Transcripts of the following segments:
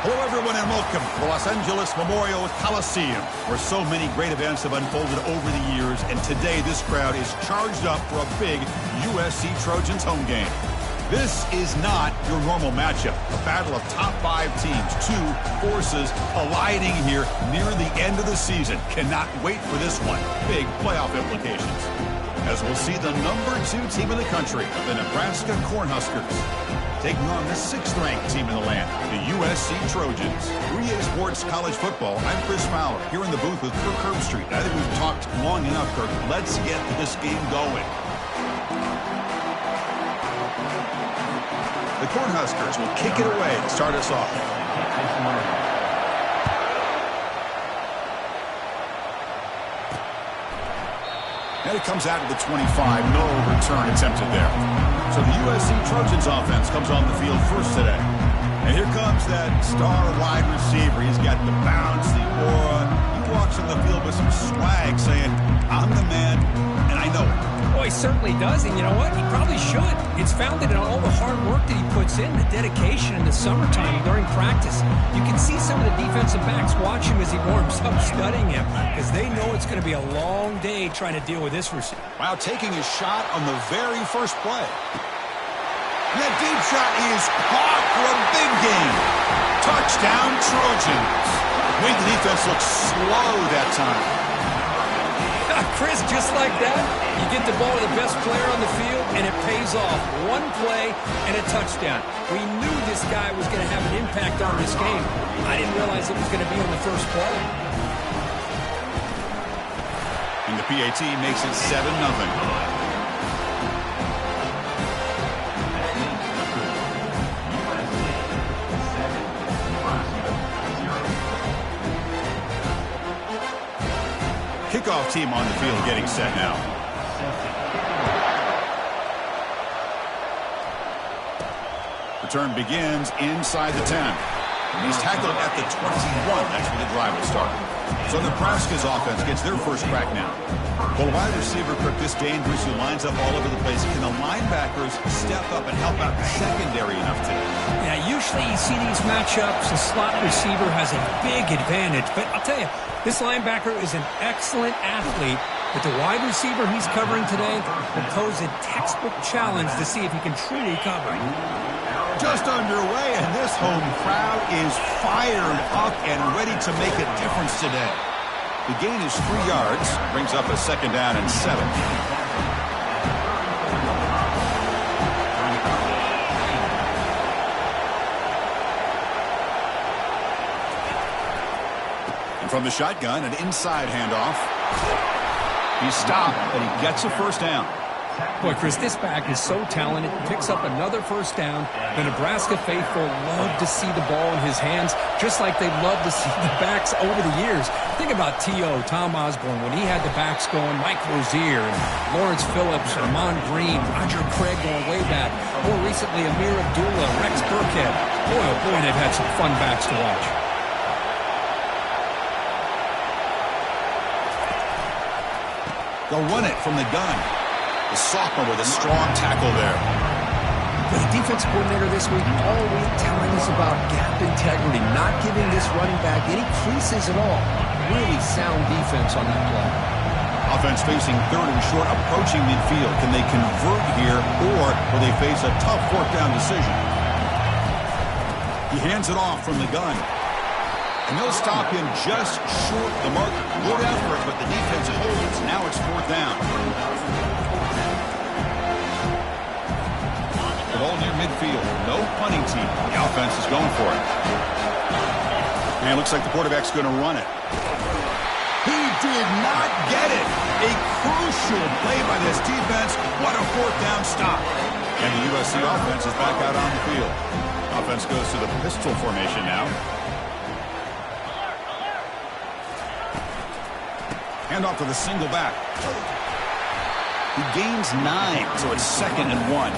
Hello, everyone, and welcome to the Los Angeles Memorial Coliseum, where so many great events have unfolded over the years, and today this crowd is charged up for a big USC Trojans home game. This is not your normal matchup, a battle of top 5 teams, 2 forces colliding here near the end of the season. Cannot wait for this one. Big playoff implications. As we'll see the number 2 team in the country, the Nebraska Cornhuskers, taking on the 6th-ranked team in the land, the USC Trojans. 3A Sports College Football, I'm Chris Fowler, here in the booth with Kirk Herbstreit. I think we've talked long enough, Kirk. Let's get this game going. The Cornhuskers will kick it away to start us off. And it comes out to the 25. No return attempted there. So the USC Trojans offense comes on the field first today. And here comes that star wide receiver. He's got the bounce, the aura. He walks on the field with some swag saying, I'm the man, and I know it. Well, he certainly does, and you know what? He probably should. It's founded on all the hard work that he puts in, the dedication in the summertime during practice. You can see some of the defensive backs watch him as he warms up, studying him, because they know it's going to be a long day trying to deal with this receiver. Wow, taking a shot on the very first play. And that deep shot is caught for a big gain. Touchdown, Trojans. Made the defense look slow that time. Chris, just like that, you get the ball to the best player on the field, and it pays off. One play and a touchdown. We knew this guy was going to have an impact on this game. I didn't realize it was going to be on the first play. And the PAT makes it 7-0. Kickoff team on the field getting set now. Return begins inside the 10. He's tackled at the 21. That's where the drive will start. So Nebraska's offense gets their first crack now. Well, wide receiver, Kirk, this dangerous, who lines up all over the place. Can the linebackers step up and help out the secondary enough today? Yeah, usually you see these matchups, the slot receiver has a big advantage. But I'll tell you, this linebacker is an excellent athlete, but the wide receiver he's covering today will pose a textbook challenge to see if he can truly cover. Just underway, and this home crowd is fired up and ready to make a difference today. The gain is 3 yards, brings up a 2nd down and 7. And from the shotgun, an inside handoff. He's stopped, but he gets a first down. Boy, Chris, this back is so talented. Picks up another first down. The Nebraska faithful love to see the ball in his hands, just like they love to see the backs over the years. Think about T.O., Tom Osborne, when he had the backs going, Mike Rozier, and Lawrence Phillips, and Amon Green, Roger Craig going way back. More recently, Amir Abdullah, Rex Burkhead. Boy, oh boy, they've had some fun backs to watch. They'll run it from the gun. The sophomore with a strong tackle there. The defensive coordinator this week all week telling us about gap integrity, not giving this running back any creases at all. Really sound defense on that play. Offense facing 3rd and short, approaching midfield. Can they convert here, or will they face a tough 4th down decision? He hands it off from the gun. And they'll stop him just short the marker. Good effort, but the defense holds. Now it's 4th down. The ball near midfield. No punting team. The offense is going for it. And it looks like the quarterback's going to run it. He did not get it. A crucial play by this defense. What a 4th down stop. And the USC offense is back out on the field. Offense goes to the pistol formation now. Hand off to the single back. He gains 9, so it's 2nd and 1.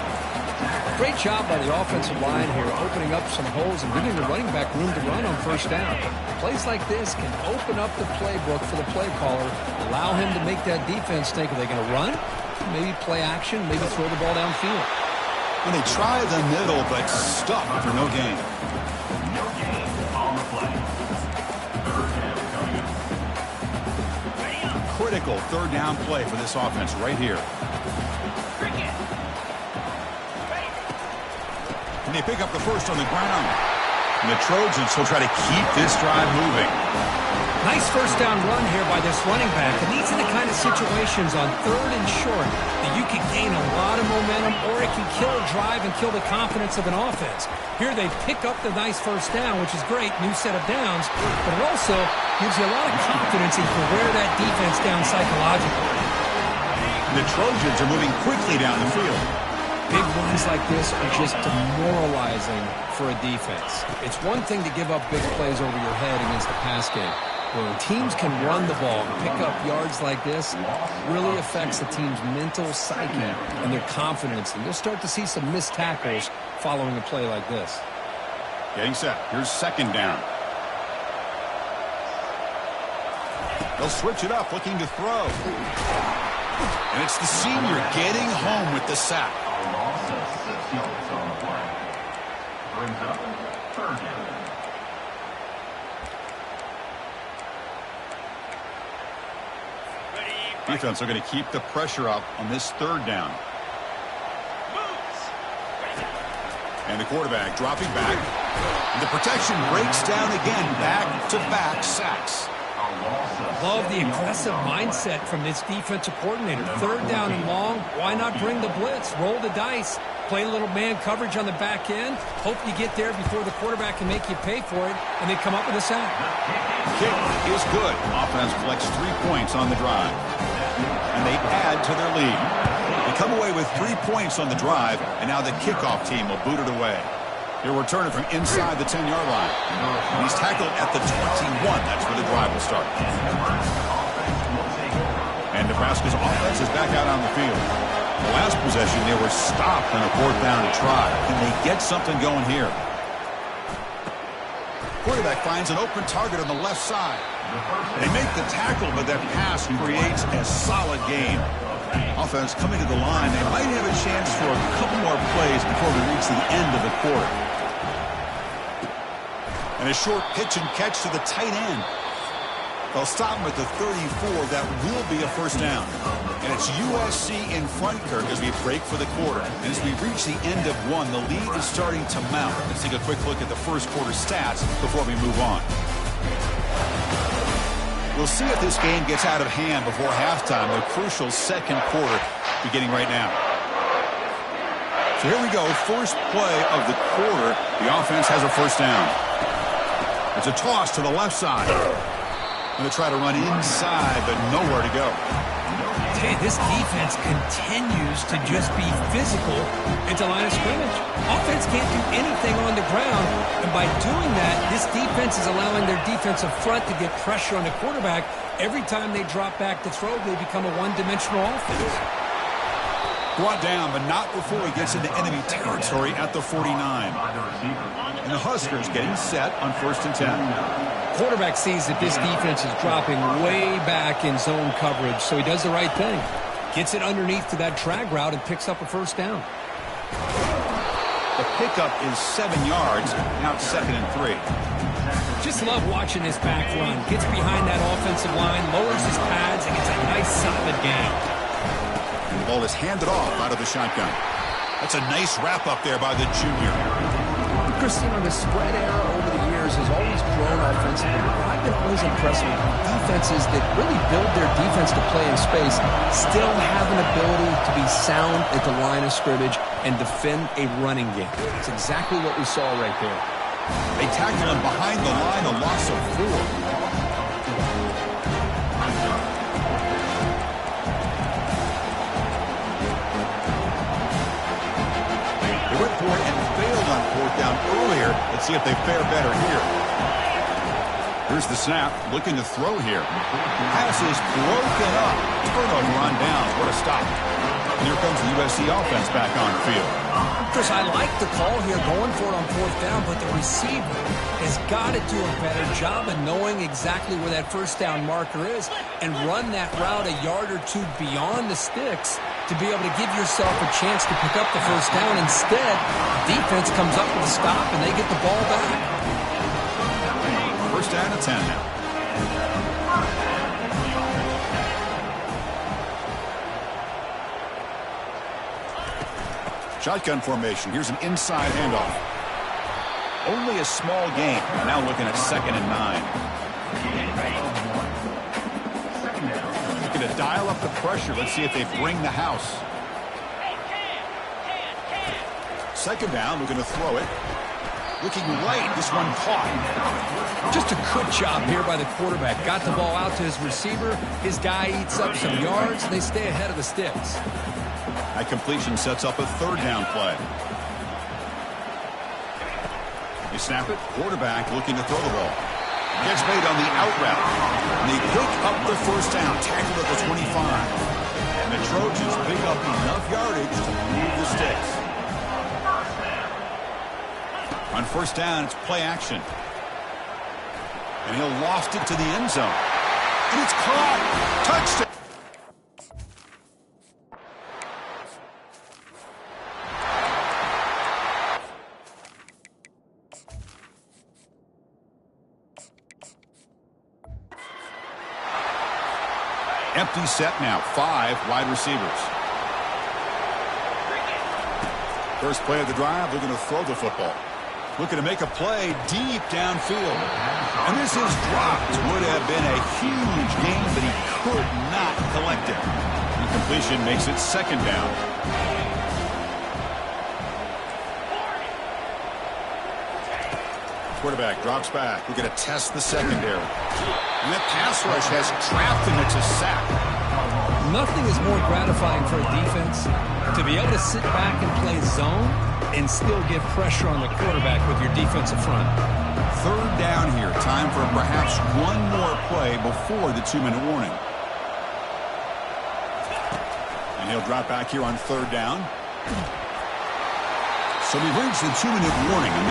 Great job by the offensive line here, opening up some holes and giving the running back room to run on first down. Plays like this can open up the playbook for the play caller, allow him to make that defense think, are they going to run? Maybe play action, maybe throw the ball downfield. And they try the middle, but stuck for no gain. critical third down play for this offense right here. And they pick up the first on the ground. And the Trojans will try to keep this drive moving. Nice first down run here by this running back. And these are the kind of situations on third and short that you can gain a lot of momentum, or it can kill a drive and kill the confidence of an offense. Here they pick up the nice first down, which is great, new set of downs, but it also gives you a lot of confidence in to wear that defense down psychologically. The Trojans are moving quickly down the field. Big runs like this are just demoralizing for a defense. It's one thing to give up big plays over your head against the pass game. When teams can run the ball and pick up yards like this, really affects the team's mental psyche and their confidence. And you'll start to see some missed tackles following a play like this. Getting set. Here's second down. They'll switch it up, looking to throw. And it's the senior getting home with the sack. Brings up third down. Defense are going to keep the pressure up on this third down. And the quarterback dropping back. And the protection breaks down again. Back-to-back sacks. Love the aggressive mindset from this defensive coordinator. Third down and long, why not bring the blitz? Roll the dice. Play a little man coverage on the back end. Hope you get there before the quarterback can make you pay for it, and they come up with a sack. Kick is good. Offense collects 3 points on the drive. And they add to their lead. They come away with 3 points on the drive, and now the kickoff team will boot it away. He'll return it from inside the 10-yard line. And he's tackled at the 21. That's where the drive will start. And Nebraska's offense is back out on the field. The last possession, they were stopped on a fourth down and try. Can they get something going here? Quarterback finds an open target on the left side. They make the tackle, but that pass creates a solid gain. Offense coming to the line. They might have a chance for a couple more plays before we reach the end of the quarter. And a short pitch and catch to the tight end. They'll stop him at the 34. That will be a first down. And it's USC in front, Kirk, as we break for the quarter. And as we reach the end of one, the lead is starting to mount. Let's take a quick look at the first quarter stats before we move on. We'll see if this game gets out of hand before halftime, the crucial second quarter beginning right now. So here we go, first play of the quarter. The offense has a first down. It's a toss to the left side. And they try to run inside, but nowhere to go. Hey, this defense continues to just be physical at the line of scrimmage. Offense can't do anything on the ground, and by doing that, this defense is allowing their defensive front to get pressure on the quarterback. Every time they drop back to throw, they become a one-dimensional offense. Brought down, but not before he gets into enemy territory at the 49. And the Huskers getting set on 1st and 10. Quarterback sees that this defense is dropping way back in zone coverage, so he does the right thing. Gets it underneath to that drag route and picks up a first down. The pickup is 7 yards. Now it's 2nd and 3. Just love watching this back run. Gets behind that offensive line, lowers his pads, and gets a nice solid gain. And the ball is handed off out of the shotgun. That's a nice wrap up there by the junior. Christine, on the spread era over the years has always grown offensively. I've been always impressed with defenses that really build their defense to play in space, still have an ability to be sound at the line of scrimmage and defend a running game. It's exactly what we saw right there. They tackle him behind the line, a loss of 4. Went for it and failed on 4th down earlier. Let's see if they fare better here. Here's the snap, looking to throw here. Pass is broken up. Turnover on downs. What a stop. And here comes the USC offense back on the field. Chris, I like the call here, going for it on 4th down, but the receiver has got to do a better job of knowing exactly where that first down marker is and run that route a yard or two beyond the sticks to be able to give yourself a chance to pick up the first down. Instead, defense comes up with a stop and they get the ball back. First down and 10 now. Shotgun formation. Here's an inside handoff. Only a small gain. Now looking at 2nd and 9. Looking to dial up the pressure. Let's see if they bring the house. 2nd down. Looking to throw it. Looking right. This one caught. Just a good job here by the quarterback. Got the ball out to his receiver. His guy eats up some yards. They stay ahead of the sticks. That completion sets up a 3rd down play. They snap it. Quarterback looking to throw the ball. Gets made on the out route. And they pick up the 1st down. Tackled at the 25. And the Trojans pick up enough yardage to move the sticks. On 1st down, it's play action. And he'll loft it to the end zone. And it's caught. Touchdown. Empty set now. 5 wide receivers. First play of the drive, they're going to throw the football. Looking to make a play deep downfield. And this is dropped. Would have been a huge gain, but he could not collect it. Incompletion makes it 2nd down. Quarterback drops back. We're going to test the secondary. And that pass rush has trapped him. It's a sack. Nothing is more gratifying for a defense to be able to sit back and play zone and still get pressure on the quarterback with your defensive front. 3rd down here. Time for perhaps one more play before the 2-minute warning. And he'll drop back here on 3rd down. So we've reached the 2-minute warning.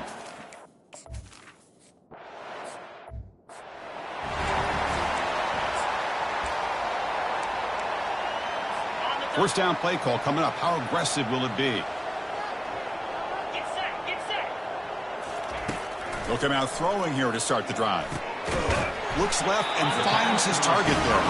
1st down play call coming up. How aggressive will it be? He'll come out throwing here to start the drive. Looks left and finds his target there.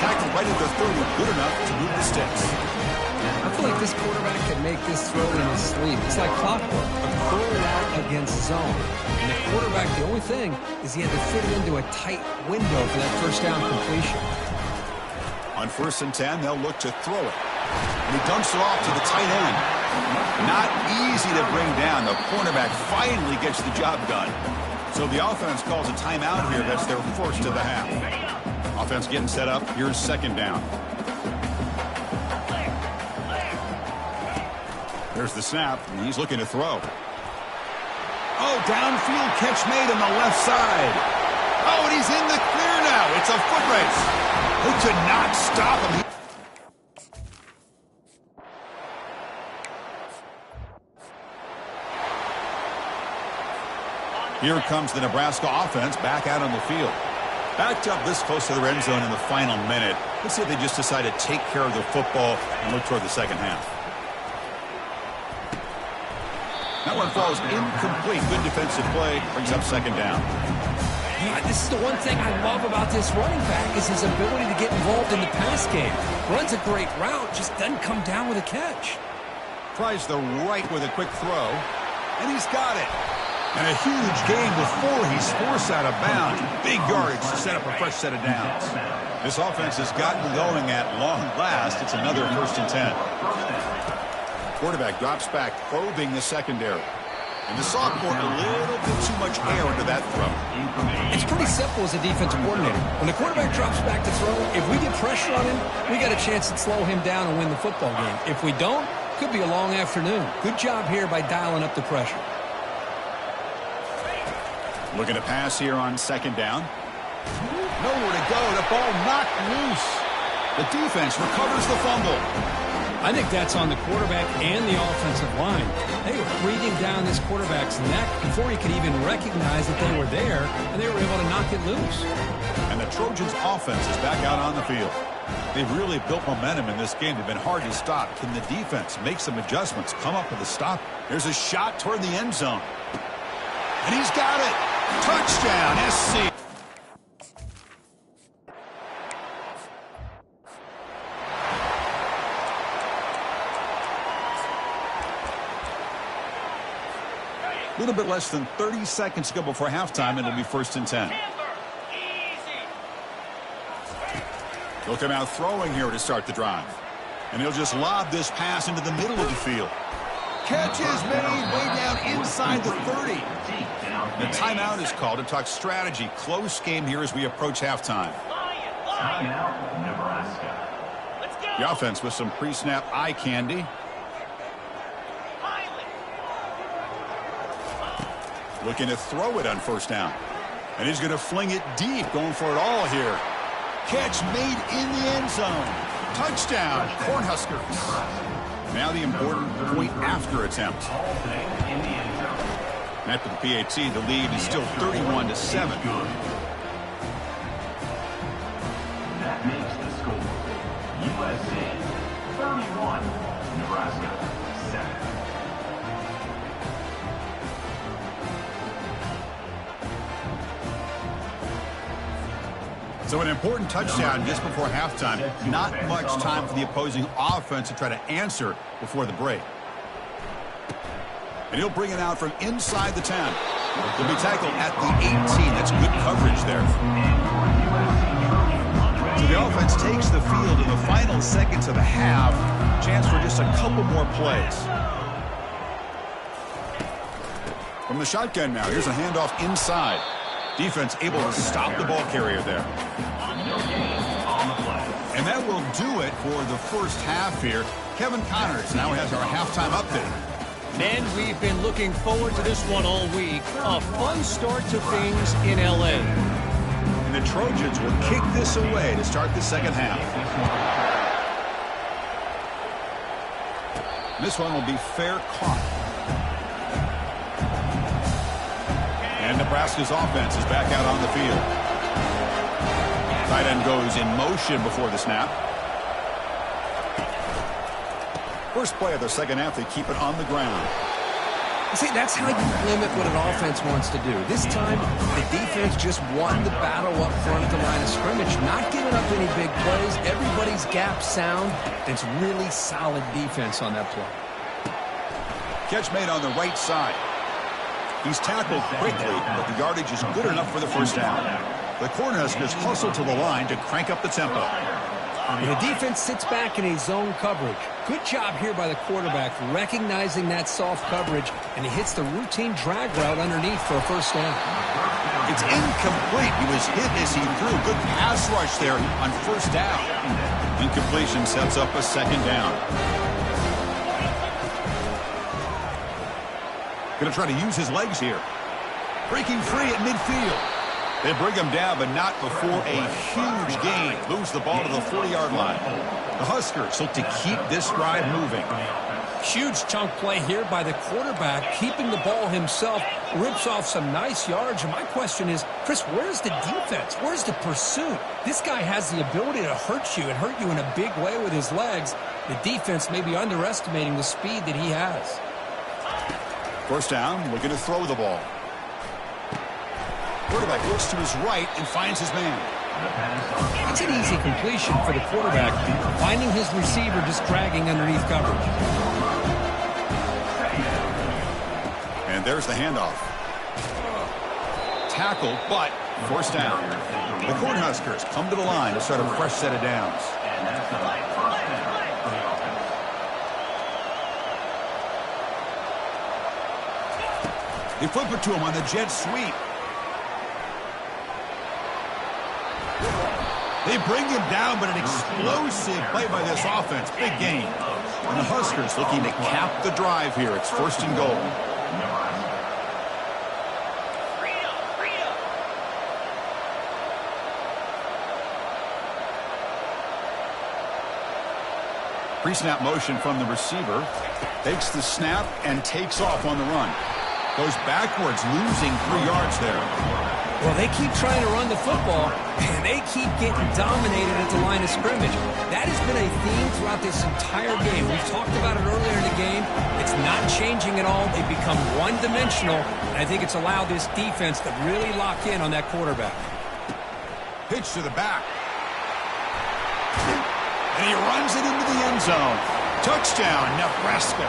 Tackled right at the 30. Good enough to move the sticks. I feel like this quarterback can make this throw in his sleep. It's like clockwork. A curl route against zone. And the quarterback, the only thing is he had to fit it into a tight window for that 1st down completion. On 1st and 10, they'll look to throw it. And he dumps it off to the tight end. Not easy to bring down. The cornerback finally gets the job done. So the offense calls a timeout here. That's their 1st of the half. Offense getting set up. Here's 2nd down. There's the snap, and he's looking to throw. Oh, downfield catch made on the left side. Oh, and he's in the clear now. It's a foot race. Who could not stop him? Here comes the Nebraska offense back out on the field. Backed up this close to the end zone in the final minute. Let's see if they just decide to take care of the football and look toward the 2nd half. That one falls incomplete. Good defensive play. Brings up 2nd down. This is the one thing I love about this running back is his ability to get involved in the pass game. Runs a great route, just doesn't come down with a catch. Tries the right with a quick throw, and he's got it. And a huge gain before he's forced out of bounds. Big yardage to set up a fresh set of downs. This offense has gotten going at long last. It's another 1st and 10. Quarterback drops back, probing the secondary. And the sophomore a little bit too much air into that throw. It's pretty simple as a defensive coordinator. When the quarterback drops back to throw, if we get pressure on him, we got a chance to slow him down and win the football game. If we don't, could be a long afternoon. Good job here by dialing up the pressure. Looking to pass here on 2nd down. Nowhere to go. The ball knocked loose. The defense recovers the fumble. I think that's on the quarterback and the offensive line. They were breathing down this quarterback's neck before he could even recognize that they were there, and they were able to knock it loose. And the Trojans' offense is back out on the field. They've really built momentum in this game. They've been hard to stop. Can the defense make some adjustments, come up with a stop? There's a shot toward the end zone. And he's got it. Touchdown, SC. A little bit less than 30 seconds to go before halftime, and it'll be 1st and 10. He'll come out throwing here to start the drive. And he'll just lob this pass into the middle of the field. Catch is made way down inside the 30. The timeout is called to talk strategy. Close game here as we approach halftime. Timeout, Nebraska. The offense with some pre-snap eye candy. Looking to throw it on 1st down. And he's going to fling it deep, going for it all here. Catch made in the end zone. Touchdown, Cornhuskers. Now the important point after attempt. After the PAT, the lead is still 31-7. That makes the score USA 31, Nebraska 7. So an important touchdown just before halftime. Not much time for the opposing offense to try to answer before the break. And he'll bring it out from inside the 10. He'll be tackled at the 18. That's good coverage there. So the offense takes the field in the final seconds of the half. Chance for just a couple more plays. From the shotgun now, here's a handoff inside. Defense able to stop the ball carrier there. And that will do it for the first half here. Kevin Connors now has our halftime update. And we've been looking forward to this one all week. A fun start to things in L.A. And the Trojans will kick this away to start the second half. This one will be fair caught. And Nebraska's offense is back out on the field. Tight end goes in motion before the snap. First play of the second half, they keep it on the ground. See, that's how you limit what an offense wants to do. This time, the defense just won the battle up front at the line of scrimmage, not giving up any big plays. Everybody's gap sound. It's really solid defense on that play. Catch made on the right side. He's tackled quickly, but the yardage is good enough for the first down. The Cornhuskers hustle to the line to crank up the tempo. The defense sits back in a zone coverage. Good job here by the quarterback recognizing that soft coverage, and he hits the routine drag route underneath for a first down. It's incomplete. He was hit as he threw. Good pass rush there on first down. Incompletion sets up a second down. Going to try to use his legs here. Breaking free at midfield. They bring him down, but not before a huge gain. Moves the ball to the 40-yard line. The Huskers look to keep this drive moving. Huge chunk play here by the quarterback, keeping the ball himself, rips off some nice yards. And my question is, Chris, where's the defense? Where's the pursuit? This guy has the ability to hurt you and hurt you in a big way with his legs. The defense may be underestimating the speed that he has. First down, looking to throw the ball. Quarterback looks to his right and finds his man. It's an easy completion for the quarterback, finding his receiver just dragging underneath coverage. And there's the handoff. Tackle, but first down. The Cornhuskers come to the line to start a fresh set of downs. They flip it to him on the jet sweep. They bring him down, but an explosive play by this offense. Big game. And the Huskers looking to cap the drive here. It's first and goal. Pre-snap motion from the receiver. Takes the snap and takes off on the run. Goes backwards, losing 3 yards there. Well, they keep trying to run the football, and they keep getting dominated at the line of scrimmage. That has been a theme throughout this entire game. We've talked about it earlier in the game. It's not changing at all. They've become one-dimensional, and I think it's allowed this defense to really lock in on that quarterback. Pitch to the back. And he runs it into the end zone. Touchdown, Nebraska.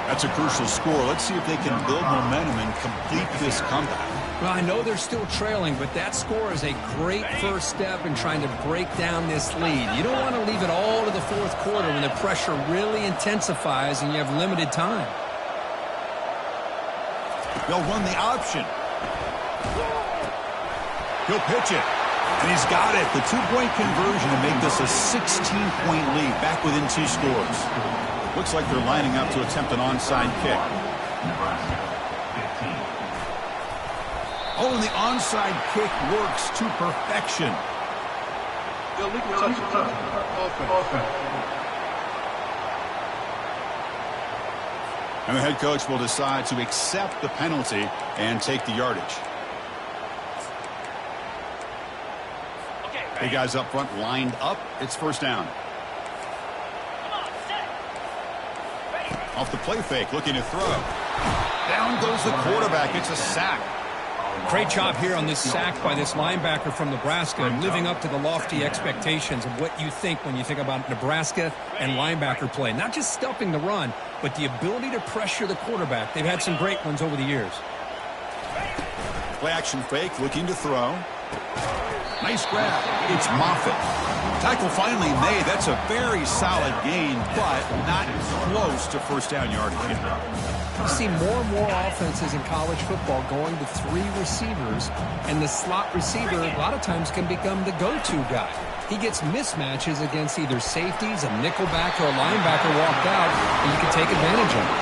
That's a crucial score. Let's see if they can build momentum and complete this comeback. Well, I know they're still trailing, but that score is a great first step in trying to break down this lead. You don't want to leave it all to the fourth quarter when the pressure really intensifies and you have limited time. They'll run the option. He'll pitch it. And he's got it. The two-point conversion to make this a 16-point lead, back within 2 scores. Looks like they're lining up to attempt an onside kick. Nebraska, 15. Oh, and the onside kick works to perfection. Illegal touch. Offense. And the head coach will decide to accept the penalty and take the yardage. Hey, guys up front lined up. It's first down. Off the play fake, looking to throw. Down goes the quarterback. It's a sack. Great job here on this sack by this linebacker from Nebraska, living up to the lofty expectations of what you think when you think about Nebraska and linebacker play. Not just stuffing the run, but the ability to pressure the quarterback. They've had some great ones over the years. Play action fake, looking to throw. Nice grab. It's Moffitt. Tackle finally made. That's a very solid gain, but not close to first down yardage. You see more and more offenses in college football going to 3 receivers, and the slot receiver a lot of times can become the go-to guy. He gets mismatches against either safeties, a nickelback, or a linebacker walked out, and you can take advantage of it.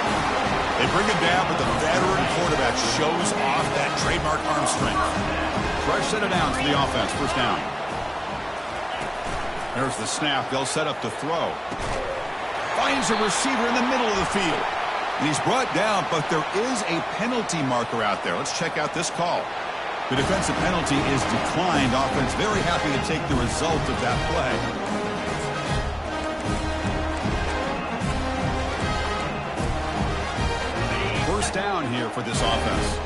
They bring him down, but the veteran quarterback shows off that trademark arm strength. Fresh set of downs for the offense. First down. There's the snap. They'll set up to throw. Finds a receiver in the middle of the field. And he's brought down, but there is a penalty marker out there. Let's check out this call. The defensive penalty is declined. Offense very happy to take the result of that play. First down here for this offense.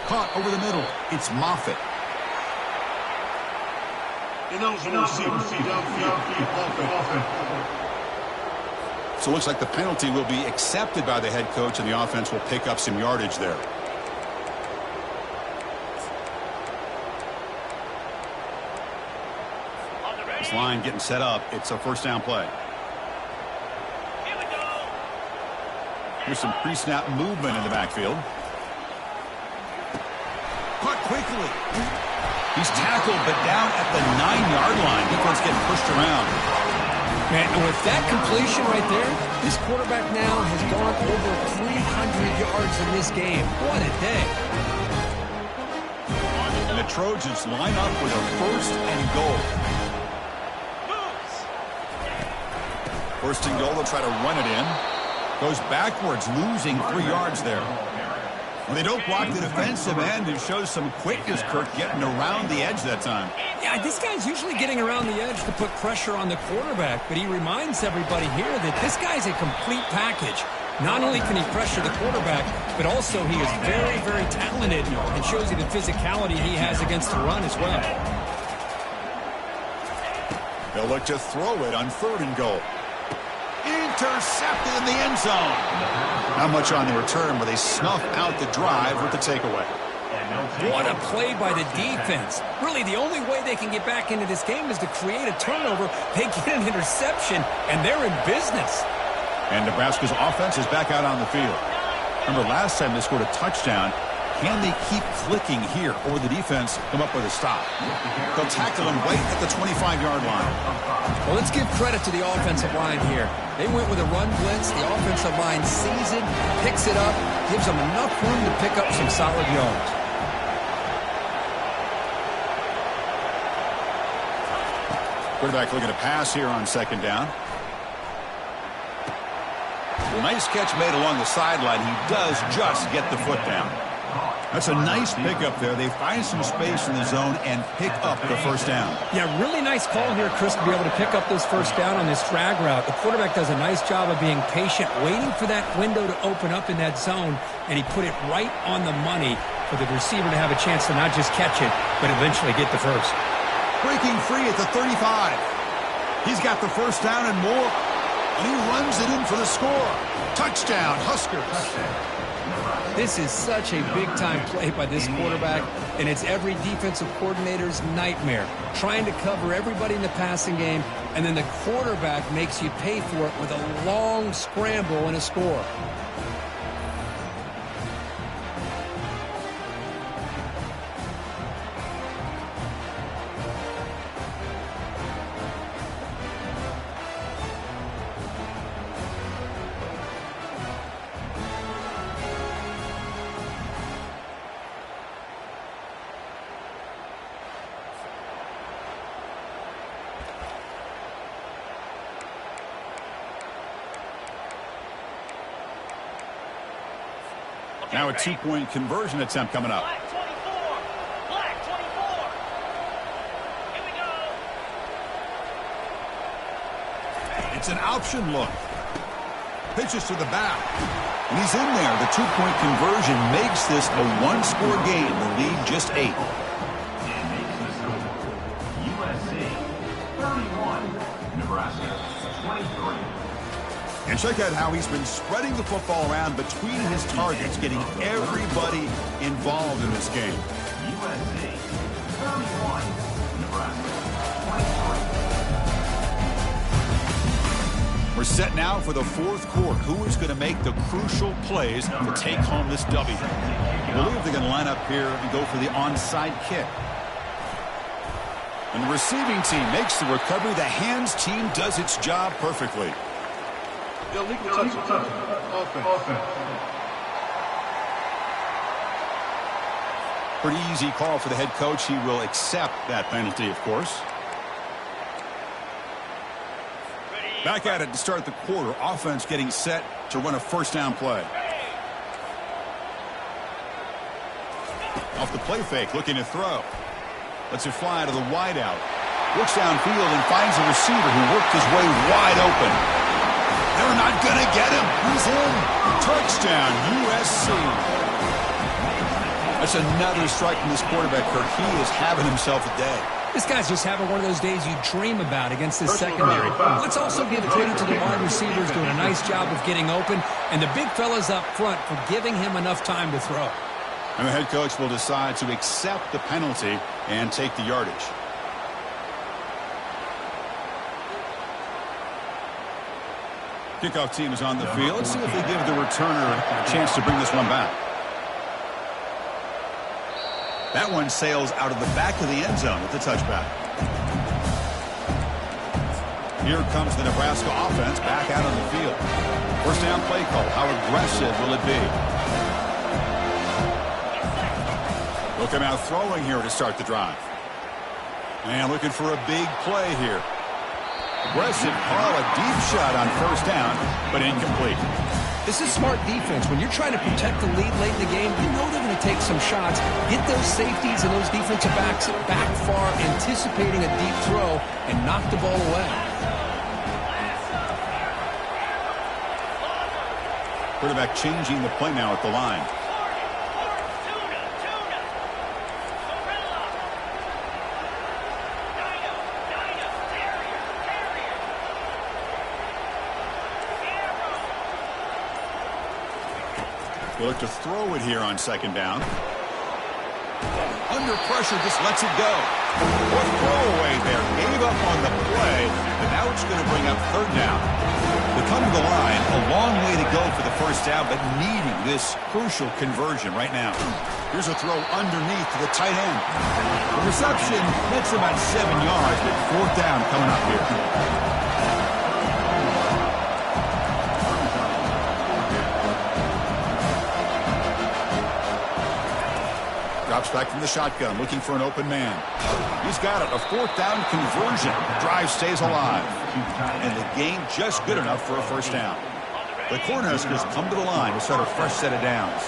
Caught over the middle. It's Moffitt. So it looks like the penalty will be accepted by the head coach, and the offense will pick up some yardage there. This line getting set up. It's a first down play. Here's some pre-snap movement in the backfield. Caught quickly. He's tackled, but down at the 9-yard line. Defense getting pushed around. Man, and with that completion right there, this quarterback now has gone over 300 yards in this game. What a day. And the Trojans line up with a first and goal. First and goal, they'll try to run it in. Goes backwards, losing 3 yards there. Well, they don't block the defensive end and shows some quickness, Kirk, getting around the edge that time. Yeah, this guy's usually getting around the edge to put pressure on the quarterback, but he reminds everybody here that this guy's a complete package. Not only can he pressure the quarterback, but also he is very, very talented and shows you the physicality he has against the run as well. They'll look to throw it on third and goal. Intercepted in the end zone. Not much on the return, but they snuff out the drive with the takeaway. What a play by the defense. Really, the only way they can get back into this game is to create a turnover. They get an interception, and they're in business. And Nebraska's offense is back out on the field. Remember, last time they scored a touchdown. Can they keep clicking here, or the defense come up with a stop? They'll tackle him right at the 25-yard line. Well, let's give credit to the offensive line here. They went with a run blitz. The offensive line sees it, picks it up, gives them enough room to pick up some solid yards. Quarterback looking to pass here on second down. Well, nice catch made along the sideline. He does just get the foot down. That's a nice pickup there. They find some space in the zone and pick up the first down. Yeah, really nice call here, Chris, to be able to pick up this first down on this drag route. The quarterback does a nice job of being patient, waiting for that window to open up in that zone, and he put it right on the money for the receiver to have a chance to not just catch it, but eventually get the first. breaking free at the 35. He's got the first down and more, and he runs it in for the score. Touchdown, Huskers. This is such a big-time play by this quarterback, and it's every defensive coordinator's nightmare, trying to cover everybody in the passing game, and then the quarterback makes you pay for it with a long scramble and a score. Now a two-point conversion attempt coming up. Black 24. Black 24. Here we go. It's an option look. Pitches to the back. And he's in there. The two-point conversion makes this a one-score game. The lead just 8. And makes the score. USC 31, Nebraska 23. And check out how he's been spreading the football around between his targets, getting everybody involved in this game. USC 31, Nebraska 23. We're set now for the fourth quarter. Who is going to make the crucial plays to take home this W? I believe they're going to line up here and go for the onside kick. And the receiving team makes the recovery. The hands team does its job perfectly. Illegal touchdown. Offense. Pretty easy call for the head coach. He will accept that penalty, of course. Back at it to start the quarter. Offense getting set to run a first down play. Off the play fake, looking to throw. Lets it fly to the wideout. Looks downfield and finds a receiver who worked his way wide open. They're not going to get him. He's in. Touchdown, USC. That's another strike from this quarterback, Kirk. He is having himself a day. This guy's just having one of those days you dream about against this secondary. Let's also give credit to the wide receivers doing a nice job of getting open, and the big fellas up front for giving him enough time to throw. And the head coach will decide to accept the penalty and take the yardage. Kickoff team is on the field. Let's see if they give the returner a chance to bring this one back. That one sails out of the back of the end zone with the touchback. Here comes the Nebraska offense back out on the field. First down play call. How aggressive will it be? They'll come out throwing here to start the drive. And looking for a big play here. Aggressive call, a deep shot on first down, but incomplete. This is smart defense. When you're trying to protect the lead late in the game, you know they're going to take some shots. Get those safeties and those defensive backs back far, anticipating a deep throw, and knock the ball away. Quarterback changing the play now at the line. They look to throw it here on second down. Under pressure, just lets it go. What throwaway there. Gave up on the play, and now it's going to bring up third down. They come to the line, a long way to go for the first down, but needing this crucial conversion right now. Here's a throw underneath to the tight end. The reception gets about 7 yards, but fourth down coming up here. Drops back from the shotgun, looking for an open man. He's got it, a fourth down conversion. Drive stays alive. And the game just good enough for a first down. The Cornhuskers come to the line to start a fresh set of downs.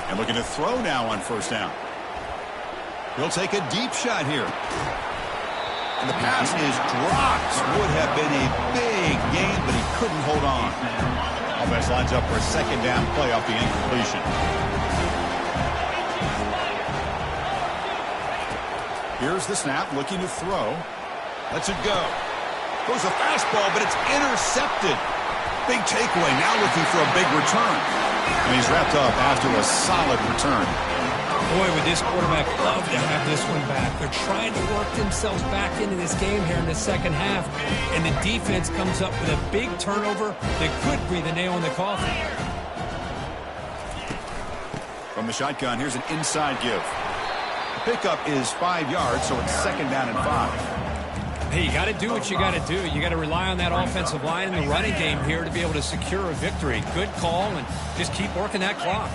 And looking to throw now on first down. He'll take a deep shot here. And the pass is dropped. Would have been a big gain, but he couldn't hold on. Offense lines up for a second down play off the incompletion. Here's the snap, looking to throw. Lets it go. Goes a fastball, but it's intercepted. Big takeaway, now looking for a big return. And he's wrapped up after a solid return. Boy, would this quarterback love to have this one back. They're trying to work themselves back into this game here in the second half. And the defense comes up with a big turnover that could be the nail in the coffin. From the shotgun, here's an inside give. The pickup is 5 yards, so it's 2nd down and 5. Hey, you got to do what you got to do. You got to rely on that offensive line in the running game here to be able to secure a victory. Good call, and just keep working that clock.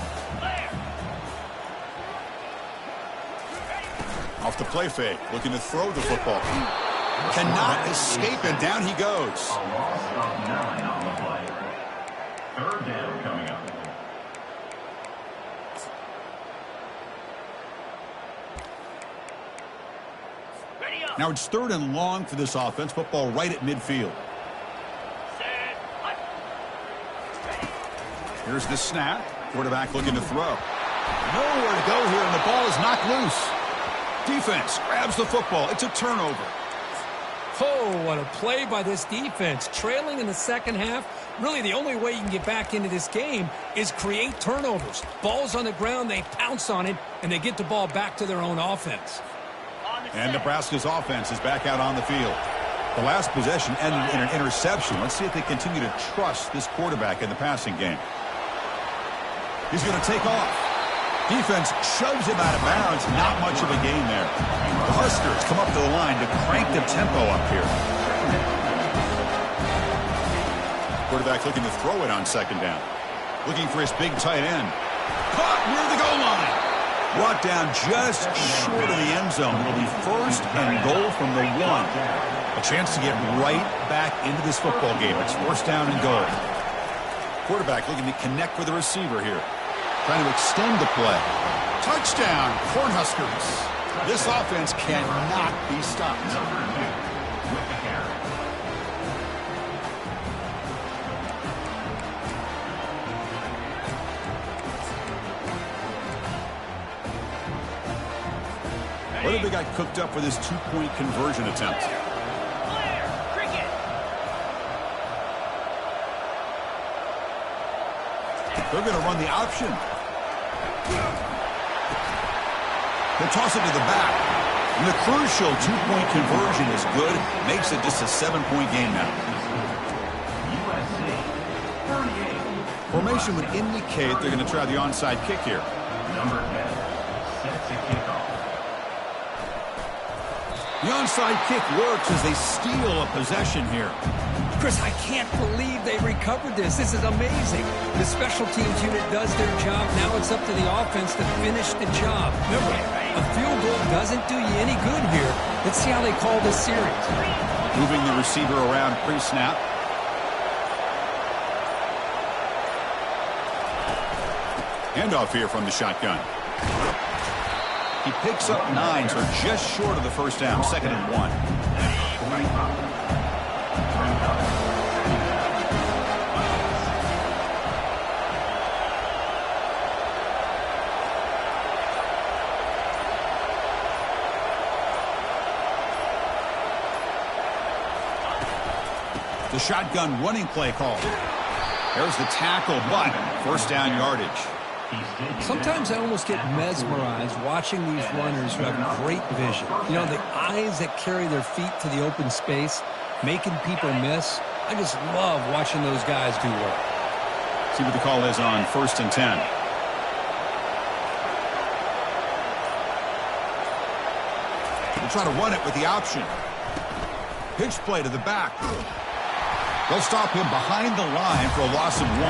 Off the play fake, looking to throw the football. Cannot escape, and down he goes. A loss of 9 on the play. 3rd down coming up. Now it's 3rd and long for this offense. Football right at midfield. Here's the snap. Quarterback looking to throw. Nowhere to go here, and the ball is knocked loose. Defense grabs the football. It's a turnover. Oh, what a play by this defense. Trailing in the second half, really the only way you can get back into this game is create turnovers. Ball's on the ground, they pounce on it, and they get the ball back to their own offense. And Nebraska's offense is back out on the field. The last possession ended in an interception. Let's see if they continue to trust this quarterback in the passing game. He's going to take off. Defense shoves him out of bounds. Not much of a gain there. The Huskers come up to the line to crank the tempo up here. Quarterback looking to throw it on 2nd down. Looking for his big tight end. Caught near the goal line. Brought down just short of the end zone. It'll be 1st and goal from the 1. A chance to get right back into this football game. It's 1st down and goal. Quarterback looking to connect with the receiver here. Trying to extend the play. Touchdown, Cornhuskers. This offense cannot be stopped. Number 2 with the carry. What have they got cooked up for this 2-point conversion attempt? They're going to run the option. They toss it to the back. And the crucial 2-point conversion is good. Makes it just a 7-point game now. USC 38. Formation would indicate they're going to try the onside kick here. Number 10 sets a kickoff. The onside kick works as they steal a possession here. Chris, I can't believe they recovered this. This is amazing. The special teams unit does their job. Now it's up to the offense to finish the job. Remember, a field goal doesn't do you any good here. Let's see how they call this series. Moving the receiver around pre-snap. Handoff here from the shotgun. He picks up 9, so just short of the 1st down, 2nd and 1. The shotgun running play call. There's the tackle, but 1st down yardage. Sometimes I almost get mesmerized watching these runners who have great vision. You know, the eyes that carry their feet to the open space, making people miss. I just love watching those guys do work. See what the call is on 1st and 10. We'll try to run it with the option. Pitch play to the back. They'll stop him behind the line for a loss of 1.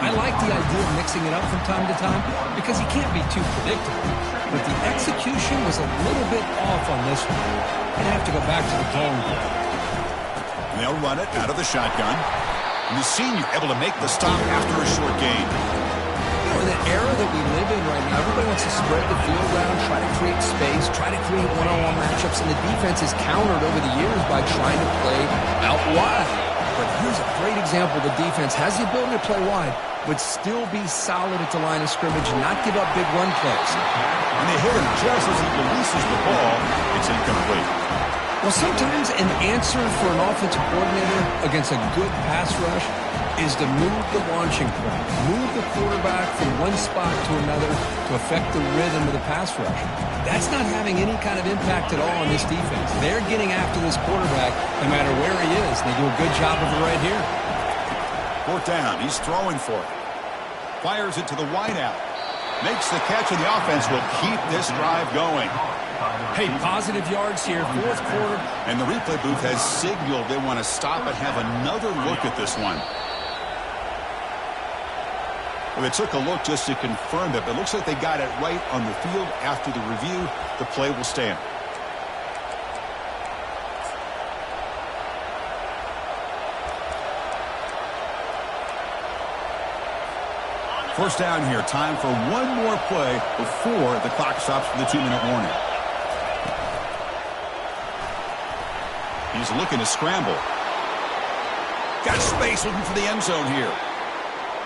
I like the idea of mixing it up from time to time because he can't be too predictable. But the execution was a little bit off on this one. Gonna have to go back to the drawing board. They'll run it out of the shotgun. And the senior able to make the stop after a short gain. You know, in the era that we live in right now, everybody wants to spread the field around, try to create space, try to create one-on-one matchups, and the defense is countered over the years by trying to play out wide. But here's a great example. The defense has the ability to play wide, but still be solid at the line of scrimmage and not give up big run plays. And they hit him just as he releases the ball. It's incomplete. Well, sometimes an answer for an offensive coordinator against a good pass rush is to move the launching point, move the quarterback from one spot to another to affect the rhythm of the pass rush. That's not having any kind of impact at all on this defense. They're getting after this quarterback no matter where he is. They do a good job of it right here. 4th down. He's throwing for it. Fires it to the wideout. Makes the catch, and the offense will keep this drive going. Hey, positive yards here, 4th quarter. And the replay booth has signaled they want to stop and have another look at this one. Well, they took a look just to confirm it, but it looks like they got it right on the field. After the review, the play will stand. First down here. Time for one more play before the clock stops for the 2-minute warning. He's looking to scramble. Got space looking for the end zone here.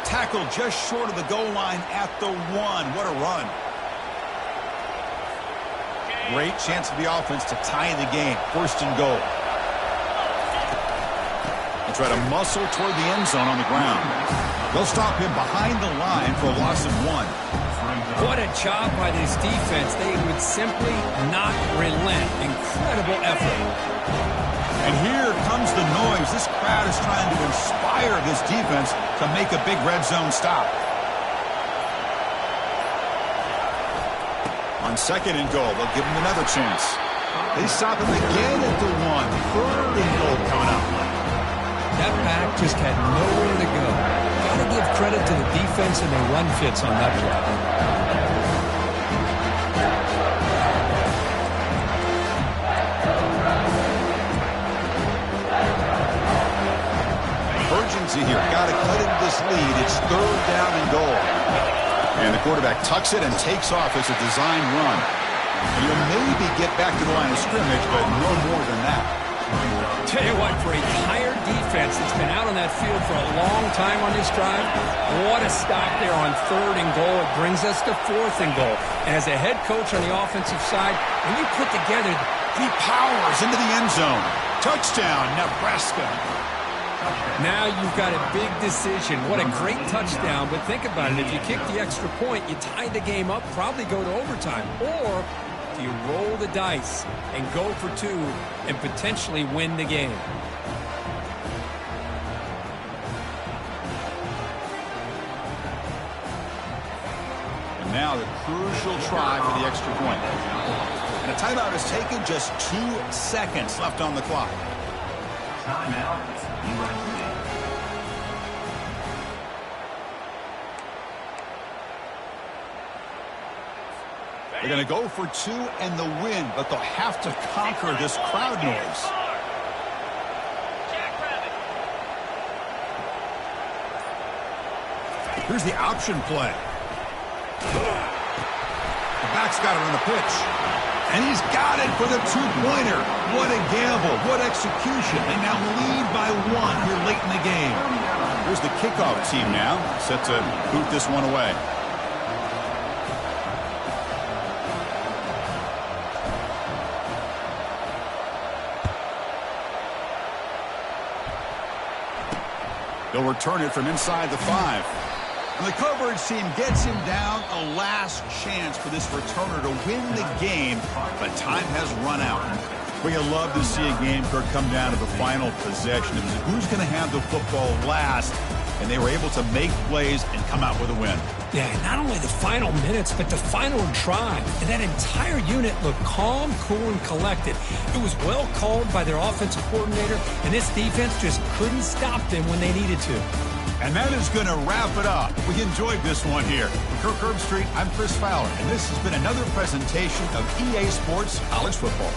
Tackled just short of the goal line at the 1. What a run. Great chance for the offense to tie the game. 1st and goal. They try to muscle toward the end zone on the ground. They'll stop him behind the line for a loss of 1. What a job by this defense. They would simply not relent. Incredible effort. And here comes the noise. This crowd is trying to inspire this defense to make a big red zone stop. On 2nd and goal, they'll give him another chance. They stop him again at the 1. 3rd and goal coming up. That back just had nowhere to go. Got to give credit to the defense and their run fits on that play. Here. Got to cut into this lead. It's 3rd down and goal. And the quarterback tucks it and takes off as a design run. He'll maybe get back to the line of scrimmage, but no more than that. Tell you what, for a tired defense that's been out on that field for a long time on this drive, what a stop there on 3rd and goal. It brings us to 4th and goal. And as a head coach on the offensive side, when you put together, he powers into the end zone. Touchdown, Nebraska. Now you've got a big decision. What a great touchdown. But think about it. If you kick the extra point, you tie the game up, probably go to overtime. Or do you roll the dice and go for 2 and potentially win the game? And now the crucial try for the extra point. And a timeout is taken. Just 2 seconds left on the clock. Timeout. They're going to go for 2 and the win, but they'll have to conquer this crowd noise. Here's the option play. The back's got it on the pitch. And he's got it for the 2-pointer. What a gamble. What execution. They now lead by 1 here late in the game. Here's the kickoff team now, set to boot this one away. They'll return it from inside the 5. And the coverage team gets him down. A last chance for this returner to win the game, but time has run out. We would love to see a game come down to the final possession. It was who's going to have the football last, and they were able to make plays and come out with a win. Yeah, not only the final minutes, but the final drive. And that entire unit looked calm, cool, and collected. It was well called by their offensive coordinator, and this defense just couldn't stop them when they needed to. And that is going to wrap it up. We enjoyed this one here. For Kirk Herbstreit, I'm Chris Fowler, and this has been another presentation of EA Sports College Football.